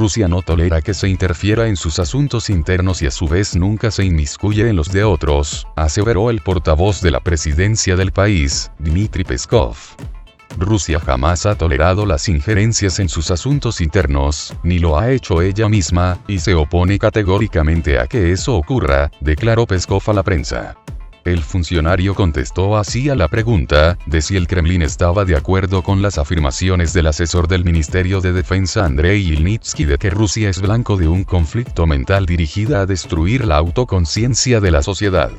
Rusia no tolera que se interfiera en sus asuntos internos y a su vez nunca se inmiscuye en los de otros, aseveró el portavoz de la presidencia del país, Dmitry Peskov. Rusia jamás ha tolerado las injerencias en sus asuntos internos, ni lo ha hecho ella misma, y se opone categóricamente a que eso ocurra, declaró Peskov a la prensa. El funcionario contestó así a la pregunta de si el Kremlin estaba de acuerdo con las afirmaciones del asesor del Ministerio de Defensa Andrei Yelnitsky de que Rusia es blanco de un conflicto mental dirigida a destruir la autoconciencia de la sociedad.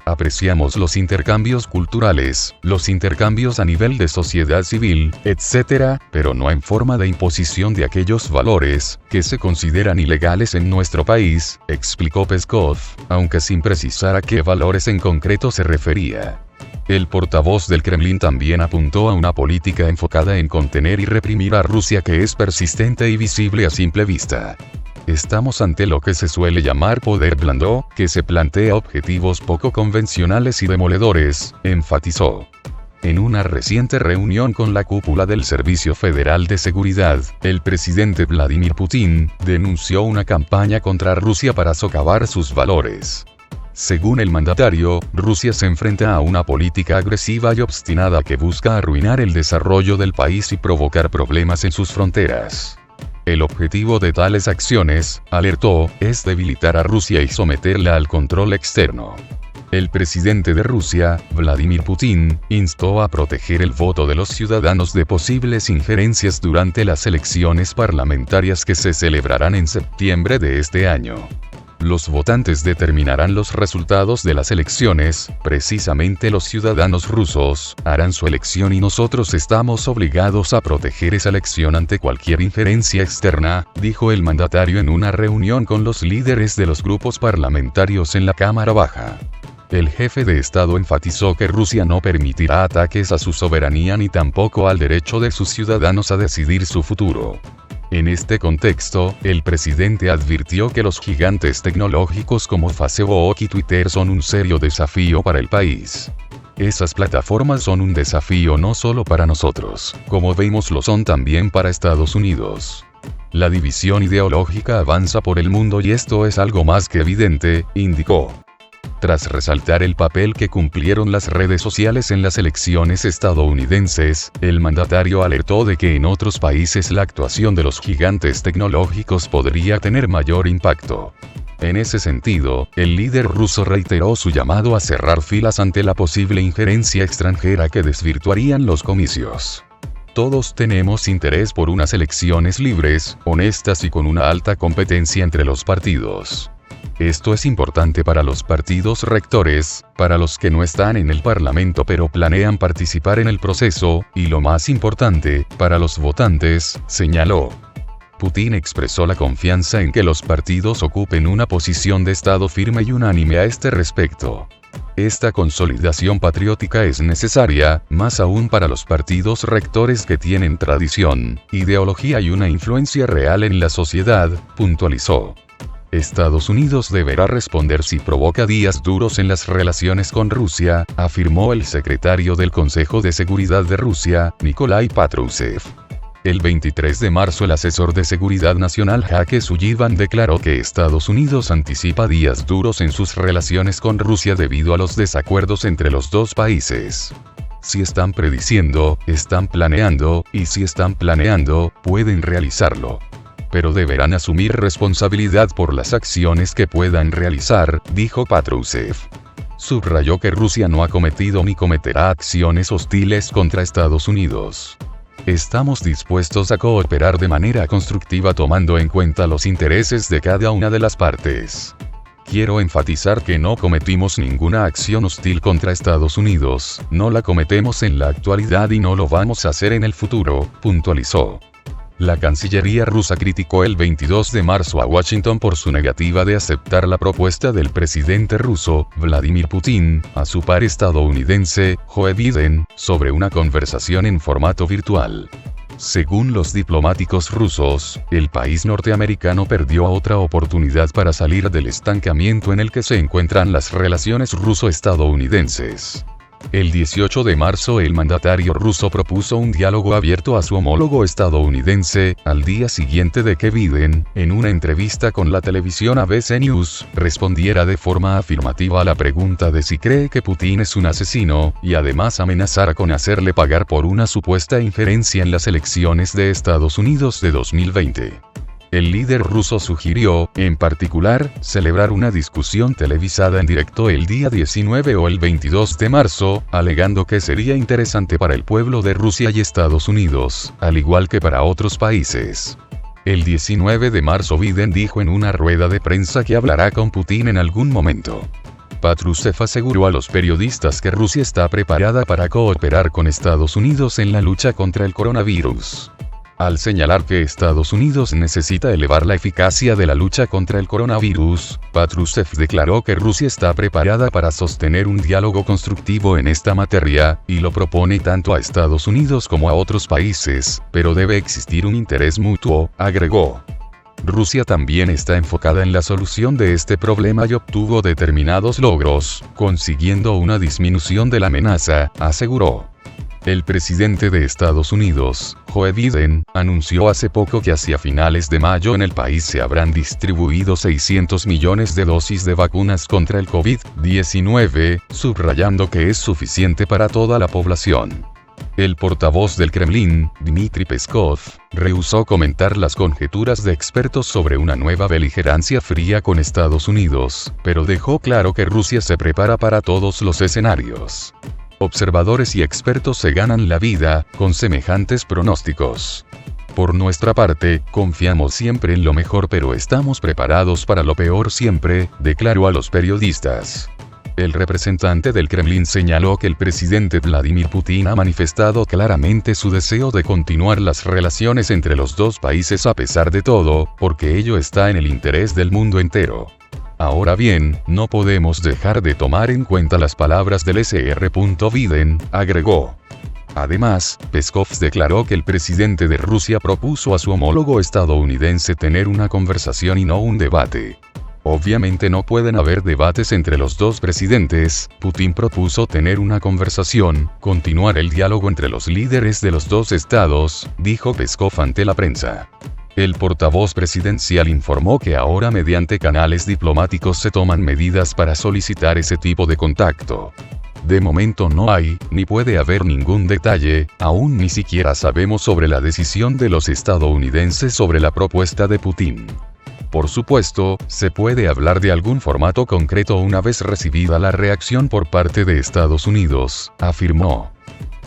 Apreciamos los intercambios culturales, los intercambios a nivel de sociedad civil, etc., pero no en forma de imposición de aquellos valores que se consideran ilegales en nuestro país, explicó Peskov, aunque sin precisar a qué valores en concreto se refería. El portavoz del Kremlin también apuntó a una política enfocada en contener y reprimir a Rusia que es persistente y visible a simple vista. Estamos ante lo que se suele llamar poder blando, que se plantea objetivos poco convencionales y demoledores, enfatizó. En una reciente reunión con la cúpula del Servicio Federal de Seguridad, el presidente Vladimir Putin denunció una campaña contra Rusia para socavar sus valores. Según el mandatario, Rusia se enfrenta a una política agresiva y obstinada que busca arruinar el desarrollo del país y provocar problemas en sus fronteras. El objetivo de tales acciones, alertó, es debilitar a Rusia y someterla al control externo. El presidente de Rusia, Vladimir Putin, instó a proteger el voto de los ciudadanos de posibles injerencias durante las elecciones parlamentarias que se celebrarán en septiembre de este año. Los votantes determinarán los resultados de las elecciones, precisamente los ciudadanos rusos harán su elección y nosotros estamos obligados a proteger esa elección ante cualquier injerencia externa, dijo el mandatario en una reunión con los líderes de los grupos parlamentarios en la Cámara Baja. El jefe de Estado enfatizó que Rusia no permitirá ataques a su soberanía ni tampoco al derecho de sus ciudadanos a decidir su futuro. En este contexto, el presidente advirtió que los gigantes tecnológicos como Facebook y Twitter son un serio desafío para el país. Esas plataformas son un desafío no solo para nosotros, como vemos lo son también para Estados Unidos. La división ideológica avanza por el mundo y esto es algo más que evidente, indicó. Tras resaltar el papel que cumplieron las redes sociales en las elecciones estadounidenses, el mandatario alertó de que en otros países la actuación de los gigantes tecnológicos podría tener mayor impacto. En ese sentido, el líder ruso reiteró su llamado a cerrar filas ante la posible injerencia extranjera que desvirtuarían los comicios. Todos tenemos interés por unas elecciones libres, honestas y con una alta competencia entre los partidos. Esto es importante para los partidos rectores, para los que no están en el Parlamento pero planean participar en el proceso, y lo más importante, para los votantes, señaló. Putin expresó la confianza en que los partidos ocupen una posición de Estado firme y unánime a este respecto. Esta consolidación patriótica es necesaria, más aún para los partidos rectores que tienen tradición, ideología y una influencia real en la sociedad, puntualizó. Estados Unidos deberá responder si provoca días duros en las relaciones con Rusia, afirmó el secretario del Consejo de Seguridad de Rusia, Nikolai Patrushev. El 23 de marzo el asesor de Seguridad Nacional Jake Sullivan declaró que Estados Unidos anticipa días duros en sus relaciones con Rusia debido a los desacuerdos entre los dos países. Si están prediciendo, están planeando, y si están planeando, pueden realizarlo. Pero deberán asumir responsabilidad por las acciones que puedan realizar, dijo Patrushev. Subrayó que Rusia no ha cometido ni cometerá acciones hostiles contra Estados Unidos. Estamos dispuestos a cooperar de manera constructiva tomando en cuenta los intereses de cada una de las partes. Quiero enfatizar que no cometimos ninguna acción hostil contra Estados Unidos, no la cometemos en la actualidad y no lo vamos a hacer en el futuro, puntualizó. La Cancillería rusa criticó el 22 de marzo a Washington por su negativa de aceptar la propuesta del presidente ruso, Vladimir Putin, a su par estadounidense, Joe Biden, sobre una conversación en formato virtual. Según los diplomáticos rusos, el país norteamericano perdió otra oportunidad para salir del estancamiento en el que se encuentran las relaciones ruso-estadounidenses. El 18 de marzo el mandatario ruso propuso un diálogo abierto a su homólogo estadounidense, al día siguiente de que Biden, en una entrevista con la televisión ABC News, respondiera de forma afirmativa a la pregunta de si cree que Putin es un asesino, y además amenazara con hacerle pagar por una supuesta injerencia en las elecciones de Estados Unidos de 2020. El líder ruso sugirió, en particular, celebrar una discusión televisada en directo el día 19 o el 22 de marzo, alegando que sería interesante para el pueblo de Rusia y Estados Unidos, al igual que para otros países. El 19 de marzo Biden dijo en una rueda de prensa que hablará con Putin en algún momento. Patrushev aseguró a los periodistas que Rusia está preparada para cooperar con Estados Unidos en la lucha contra el coronavirus. Al señalar que Estados Unidos necesita elevar la eficacia de la lucha contra el coronavirus, Patrushev declaró que Rusia está preparada para sostener un diálogo constructivo en esta materia, y lo propone tanto a Estados Unidos como a otros países, pero debe existir un interés mutuo, agregó. Rusia también está enfocada en la solución de este problema y obtuvo determinados logros, consiguiendo una disminución de la amenaza, aseguró. El presidente de Estados Unidos, Joe Biden, anunció hace poco que hacia finales de mayo en el país se habrán distribuido 600 millones de dosis de vacunas contra el COVID-19, subrayando que es suficiente para toda la población. El portavoz del Kremlin, Dmitry Peskov, rehusó comentar las conjeturas de expertos sobre una nueva beligerancia fría con Estados Unidos, pero dejó claro que Rusia se prepara para todos los escenarios. Observadores y expertos se ganan la vida con semejantes pronósticos. Por nuestra parte, confiamos siempre en lo mejor pero estamos preparados para lo peor siempre, declaró a los periodistas. El representante del Kremlin señaló que el presidente Vladimir Putin ha manifestado claramente su deseo de continuar las relaciones entre los dos países a pesar de todo, porque ello está en el interés del mundo entero. Ahora bien, no podemos dejar de tomar en cuenta las palabras del Sr. Biden, agregó. Además, Peskov declaró que el presidente de Rusia propuso a su homólogo estadounidense tener una conversación y no un debate. Obviamente no pueden haber debates entre los dos presidentes. Putin propuso tener una conversación, continuar el diálogo entre los líderes de los dos estados, dijo Peskov ante la prensa. El portavoz presidencial informó que ahora mediante canales diplomáticos se toman medidas para solicitar ese tipo de contacto. De momento no hay, ni puede haber ningún detalle, aún ni siquiera sabemos sobre la decisión de los estadounidenses sobre la propuesta de Putin. Por supuesto, se puede hablar de algún formato concreto una vez recibida la reacción por parte de Estados Unidos, afirmó.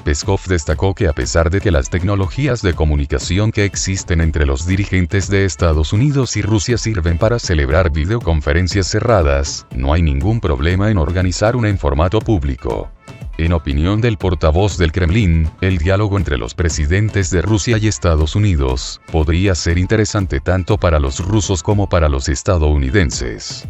Peskov destacó que a pesar de que las tecnologías de comunicación que existen entre los dirigentes de Estados Unidos y Rusia sirven para celebrar videoconferencias cerradas, no hay ningún problema en organizar una en formato público. En opinión del portavoz del Kremlin, el diálogo entre los presidentes de Rusia y Estados Unidos podría ser interesante tanto para los rusos como para los estadounidenses.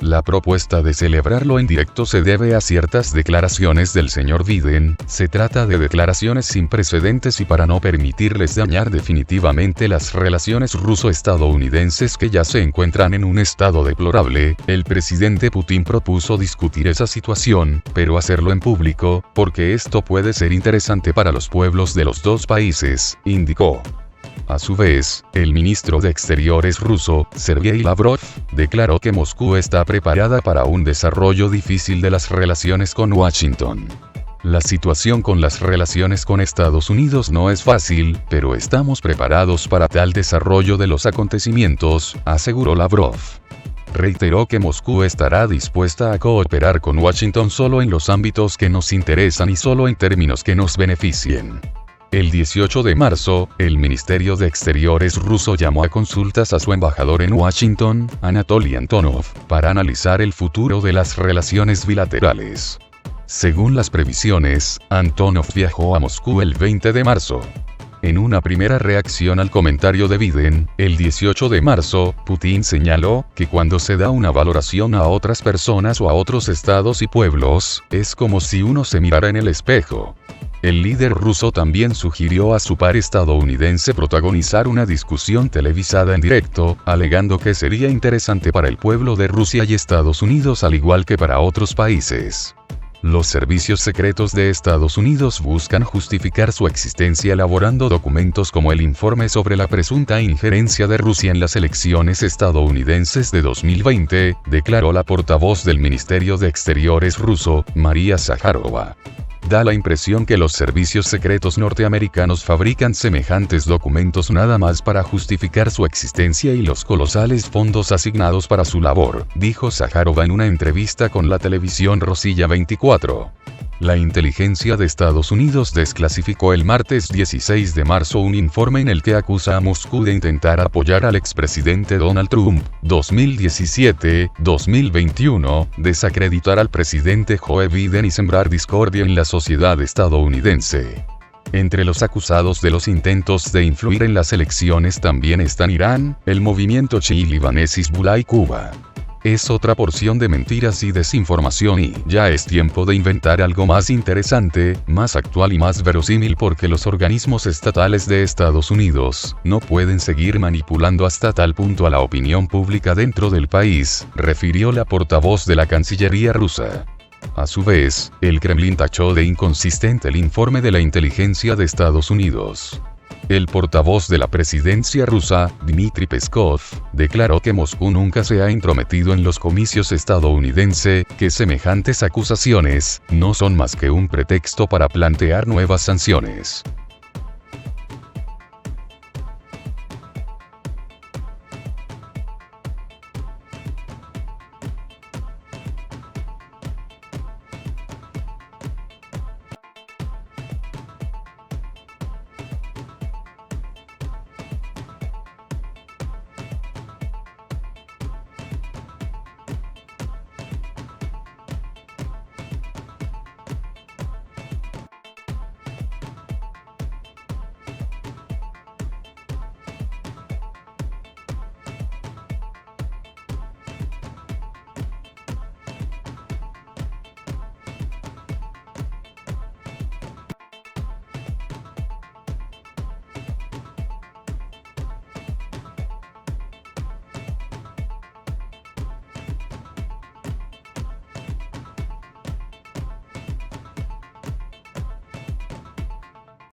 La propuesta de celebrarlo en directo se debe a ciertas declaraciones del señor Biden. Se trata de declaraciones sin precedentes y para no permitirles dañar definitivamente las relaciones ruso-estadounidenses que ya se encuentran en un estado deplorable, el presidente Putin propuso discutir esa situación, pero hacerlo en público, porque esto puede ser interesante para los pueblos de los dos países, indicó. A su vez, el ministro de Exteriores ruso, Sergei Lavrov, declaró que Moscú está preparada para un desarrollo difícil de las relaciones con Washington. La situación con las relaciones con Estados Unidos no es fácil, pero estamos preparados para tal desarrollo de los acontecimientos, aseguró Lavrov. Reiteró que Moscú estará dispuesta a cooperar con Washington solo en los ámbitos que nos interesan y solo en términos que nos beneficien. El 18 de marzo, el Ministerio de Exteriores ruso llamó a consultas a su embajador en Washington, Anatoly Antonov, para analizar el futuro de las relaciones bilaterales. Según las previsiones, Antonov viajó a Moscú el 20 de marzo. En una primera reacción al comentario de Biden, el 18 de marzo, Putin señaló que cuando se da una valoración a otras personas o a otros estados y pueblos, es como si uno se mirara en el espejo. El líder ruso también sugirió a su par estadounidense protagonizar una discusión televisada en directo, alegando que sería interesante para el pueblo de Rusia y Estados Unidos al igual que para otros países. Los servicios secretos de Estados Unidos buscan justificar su existencia elaborando documentos como el informe sobre la presunta injerencia de Rusia en las elecciones estadounidenses de 2020, declaró la portavoz del Ministerio de Exteriores ruso, María Zakharova. Da la impresión que los servicios secretos norteamericanos fabrican semejantes documentos nada más para justificar su existencia y los colosales fondos asignados para su labor, dijo Zakharova en una entrevista con la televisión Rosilla 24. La inteligencia de Estados Unidos desclasificó el martes 16 de marzo un informe en el que acusa a Moscú de intentar apoyar al expresidente Donald Trump, 2017-2021, desacreditar al presidente Joe Biden y sembrar discordia en la sociedad estadounidense. Entre los acusados de los intentos de influir en las elecciones también están Irán, el movimiento chií libanés Hezbollah y Cuba. Es otra porción de mentiras y desinformación y ya es tiempo de inventar algo más interesante, más actual y más verosímil porque los organismos estatales de Estados Unidos no pueden seguir manipulando hasta tal punto a la opinión pública dentro del país, refirió la portavoz de la Cancillería rusa. A su vez, el Kremlin tachó de inconsistente el informe de la inteligencia de Estados Unidos. El portavoz de la presidencia rusa, Dmitry Peskov, declaró que Moscú nunca se ha intrometido en los comicios estadounidenses, que semejantes acusaciones no son más que un pretexto para plantear nuevas sanciones.